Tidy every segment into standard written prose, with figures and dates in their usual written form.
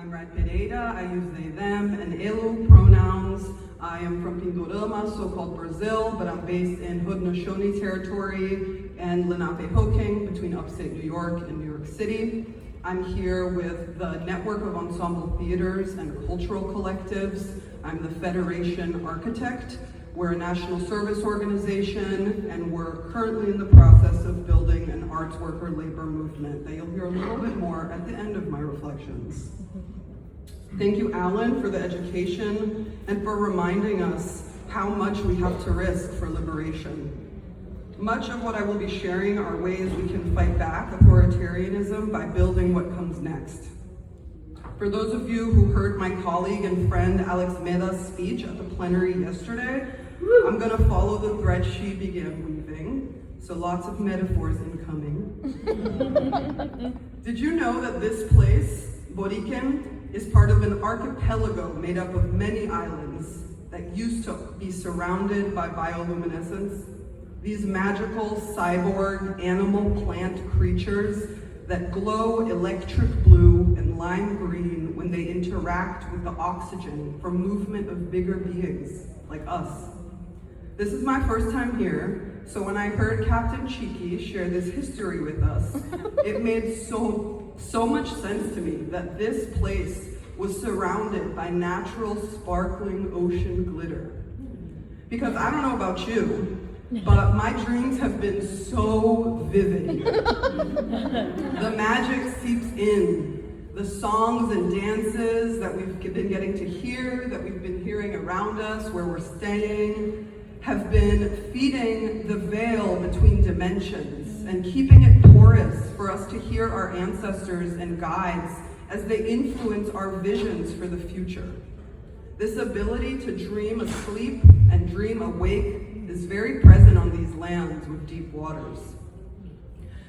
comrade Pereira. I use they, them, and elu pronouns. I am from Pindorama, so-called Brazil, but I'm based in Haudenosaunee territory and Lenape-Hoking between upstate New York and New York City. I'm here with the network of ensemble theaters and cultural collectives. I'm the Federation Architect. We're a national service organization, and we're currently in the process of building an arts worker labor movement that you'll hear a little bit more at the end of my reflections. Thank you, Alan, for the education and for reminding us how much we have to risk for liberation. Much of what I will be sharing are ways we can fight back authoritarianism by building what comes next. For those of you who heard my colleague and friend Alex Meda's speech at the plenary yesterday, I'm going to follow the thread she began weaving, so lots of metaphors incoming. Did you know that this place, Boriken, is part of an archipelago made up of many islands that used to be surrounded by bioluminescence? These magical cyborg animal plant creatures that glow electric blue and lime green when they interact with the oxygen from movement of bigger beings like us. This is my first time here, so when I heard Captain Cheeky share this history with us, it made so much sense to me that this place was surrounded by natural sparkling ocean glitter. Because I don't know about you, but my dreams have been so vivid. The magic seeps in. The songs and dances that we've been getting to hear, that we've been hearing around us, where we're staying, have been feeding the veil between dimensions and keeping it porous for us to hear our ancestors and guides as they influence our visions for the future. This ability to dream asleep and dream awake is very present on these lands with deep waters.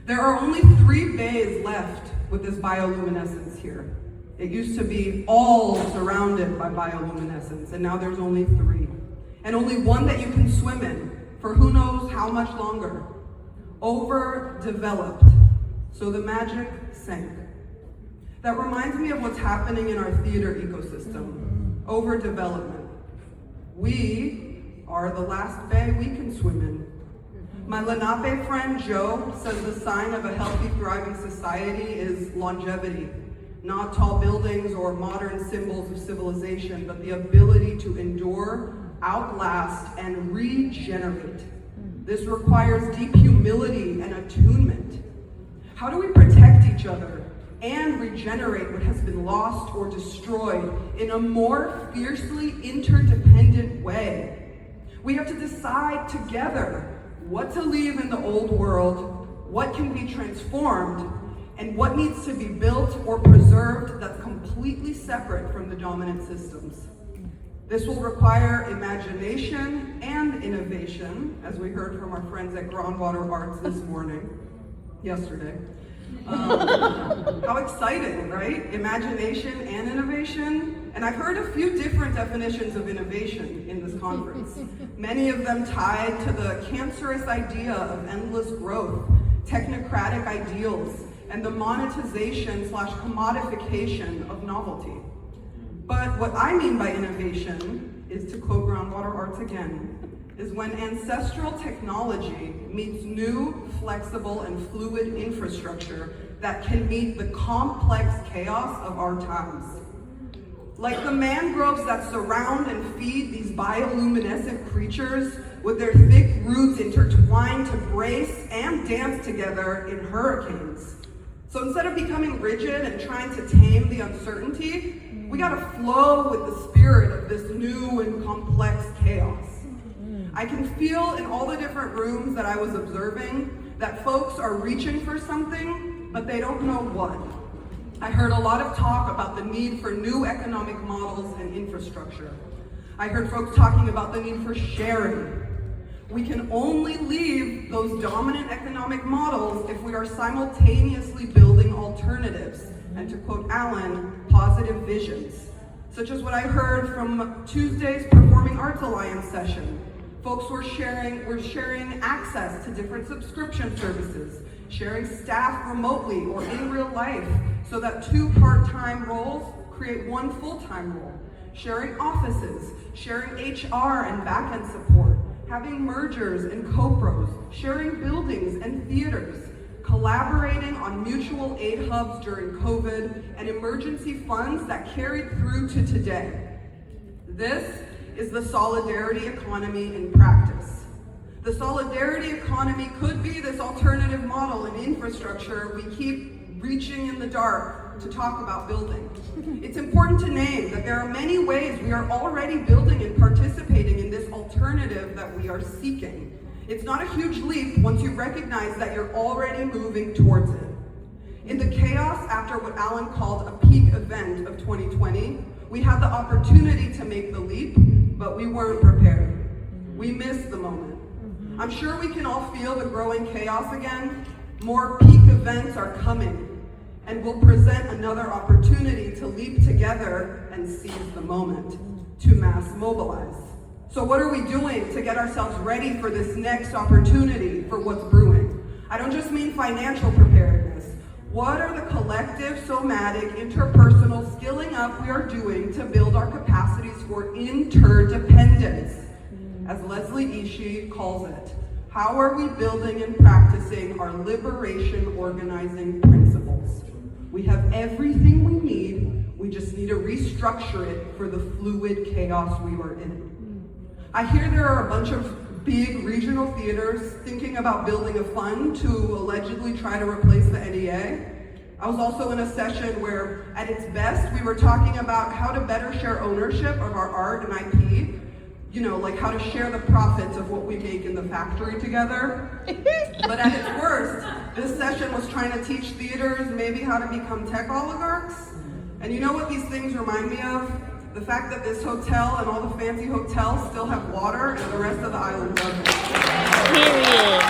There are only 3 bays left with this bioluminescence here. It used to be all surrounded by bioluminescence, and now there's only 3. And only one that you can swim in for who knows how much longer. Overdeveloped, so the magic sank. That reminds me of what's happening in our theater ecosystem. Overdevelopment. We are the last bay we can swim in. My Lenape friend Joe says the sign of a healthy, thriving society is longevity. Not tall buildings or modern symbols of civilization, but the ability to endure, outlast, and regenerate. This requires deep humility and attunement. How do we protect each other and regenerate what has been lost or destroyed in a more fiercely interdependent way? We have to decide together what to leave in the old world, what can be transformed, and what needs to be built or preserved that's completely separate from the dominant systems. This will require imagination and innovation, as we heard from our friends at Groundwater Arts yesterday. How exciting, right? Imagination and innovation. And I've heard a few different definitions of innovation in this conference. Many of them tied to the cancerous idea of endless growth, technocratic ideals, and the monetization/commodification of novelty. But what I mean by innovation is, to quote Groundwater Arts again, is when ancestral technology meets new, flexible, and fluid infrastructure that can meet the complex chaos of our times. Like the mangroves that surround and feed these bioluminescent creatures with their thick roots intertwined to brace and dance together in hurricanes. So instead of becoming rigid and trying to tame the uncertainty, we gotta flow with the spirit of this new and complex chaos. I can feel in all the different rooms that I was observing that folks are reaching for something, but they don't know what. I heard a lot of talk about the need for new economic models and infrastructure. I heard folks talking about the need for sharing. We can only leave those dominant economic models if we are simultaneously building alternatives, and to quote Alan, positive visions, such as what I heard from Tuesday's Performing Arts Alliance session. Folks were sharing access to different subscription services, sharing staff remotely or in real life, so that 2 part-time roles create one full-time role, sharing offices, sharing HR and back-end support, having mergers and co-pros, sharing buildings and theaters, collaborating on mutual aid hubs during COVID, and emergency funds that carried through to today. This is the solidarity economy in practice. The solidarity economy could be this alternative model and infrastructure we keep reaching in the dark to talk about building. It's important to name that there are many ways we are already building and participating in this alternative that we are seeking. It's not a huge leap once you recognize that you're already moving towards it. In the chaos after what Alan called a peak event of 2020, we had the opportunity to make the leap, but we weren't prepared. We missed the moment. I'm sure we can all feel the growing chaos again. More peak events are coming, and will present another opportunity to leap together and seize the moment, to mass mobilize. So what are we doing to get ourselves ready for this next opportunity for what's brewing? I don't just mean financial preparedness. What are the collective, somatic, interpersonal skilling up we are doing to build our capacities for interdependence? As Leslie Ishii calls it, how are we building and practicing our liberation organizing principles? We have everything we need, we just need to restructure it for the fluid chaos we are in. I hear there are a bunch of big regional theaters thinking about building a fund to allegedly try to replace the NEA. I was also in a session where, at its best, we were talking about how to better share ownership of our art and IP. You know, like how to share the profits of what we make in the factory together. But at its worst, this session was trying to teach theaters maybe how to become tech oligarchs. And you know what these things remind me of? The fact that this hotel and all the fancy hotels still have water and the rest of the island doesn't. Period.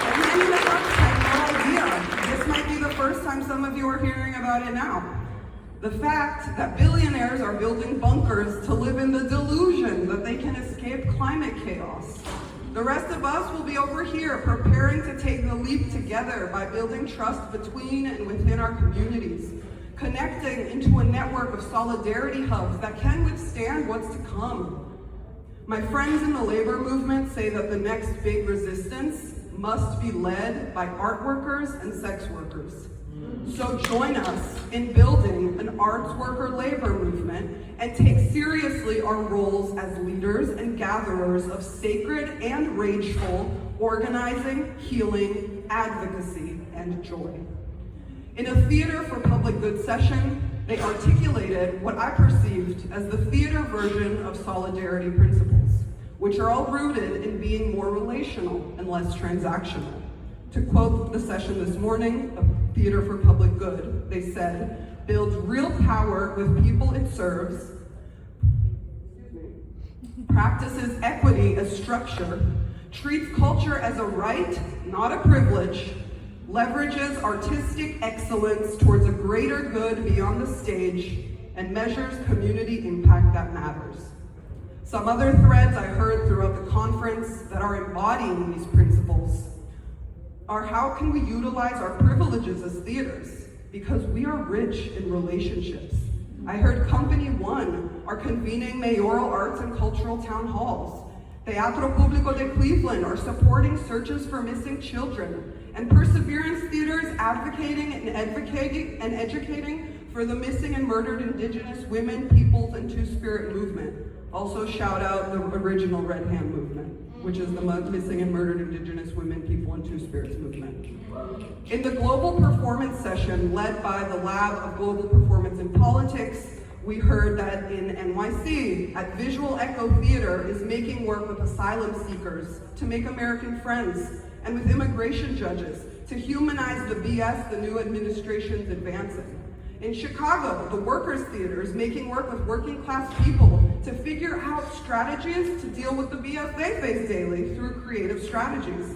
And many of us had no idea. This might be the first time some of you are hearing about it now. The fact that billionaires are building bunkers to live in the delusion that they can escape climate chaos. The rest of us will be over here preparing to take the leap together by building trust between and within our communities, connecting into a network of solidarity hubs that can withstand what's to come. My friends in the labor movement say that the next big resistance must be led by art workers and sex workers. So join us in building an arts worker labor movement and take seriously our roles as leaders and gatherers of sacred and rageful organizing, healing, advocacy, and joy. In a Theater for Public Good session, they articulated what I perceived as the theater version of solidarity principles, which are all rooted in being more relational and less transactional. To quote the session this morning of Theater for Public Good, they said, builds real power with people it serves, practices equity as structure, treats culture as a right, not a privilege, leverages artistic excellence towards a greater good beyond the stage, and measures community impact that matters. Some other threads I heard throughout the conference that are embodying these principles are how can we utilize our privileges as theaters? Because we are rich in relationships. I heard Company One are convening mayoral arts and cultural town halls. Teatro Público de Cleveland are supporting searches for missing children. And Perseverance Theaters advocating and educating for the missing and murdered Indigenous women, peoples, and Two-Spirit movement. Also shout out the original Red Hand movement, which is the missing and murdered Indigenous women, people, and Two-Spirits movement. In the global performance session led by the Lab of Global Performance in Politics, we heard that in NYC, at Visual Echo Theater is making work with asylum seekers to make American friends, and with immigration judges to humanize the BS the new administration's advancing. In Chicago, the Workers Theater is making work with working class people to figure out strategies to deal with the BS they face daily through creative strategies.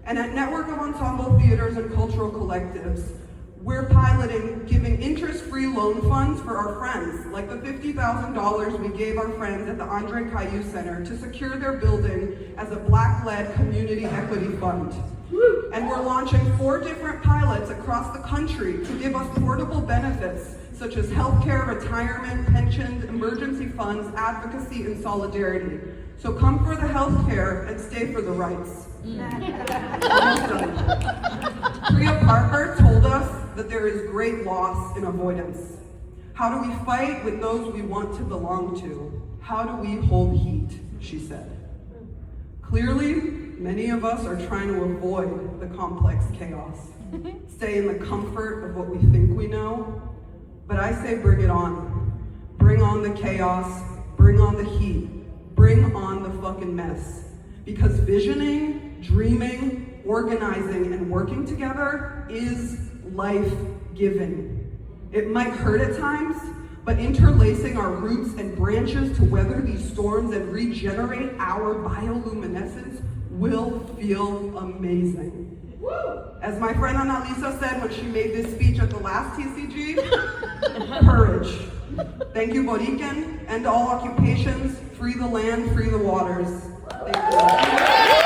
And at Network of Ensemble Theaters and Cultural Collectives, we're piloting giving interest-free loan funds for our friends, like the $50,000 we gave our friends at the Andre Caillou Center to secure their building as a Black-led community equity fund. And we're launching 4 different pilots across the country to give us portable benefits such as healthcare, retirement, pensions, emergency funds, advocacy, and solidarity. So come for the healthcare and stay for the rights. Almost done. Priya Parker told us that there is great loss in avoidance. How do we fight with those we want to belong to? How do we hold heat, she said. Clearly, many of us are trying to avoid the complex chaos, stay in the comfort of what we think we know. But I say bring it on. Bring on the chaos, bring on the heat, bring on the fucking mess. Because visioning, dreaming, organizing, and working together is life-giving. It might hurt at times, but interlacing our roots and branches to weather these storms and regenerate our bioluminescence will feel amazing. As my friend Annalisa said when she made this speech at the last TCG, courage. Thank you, Borican, and all occupations. Free the land, free the waters. Thank you.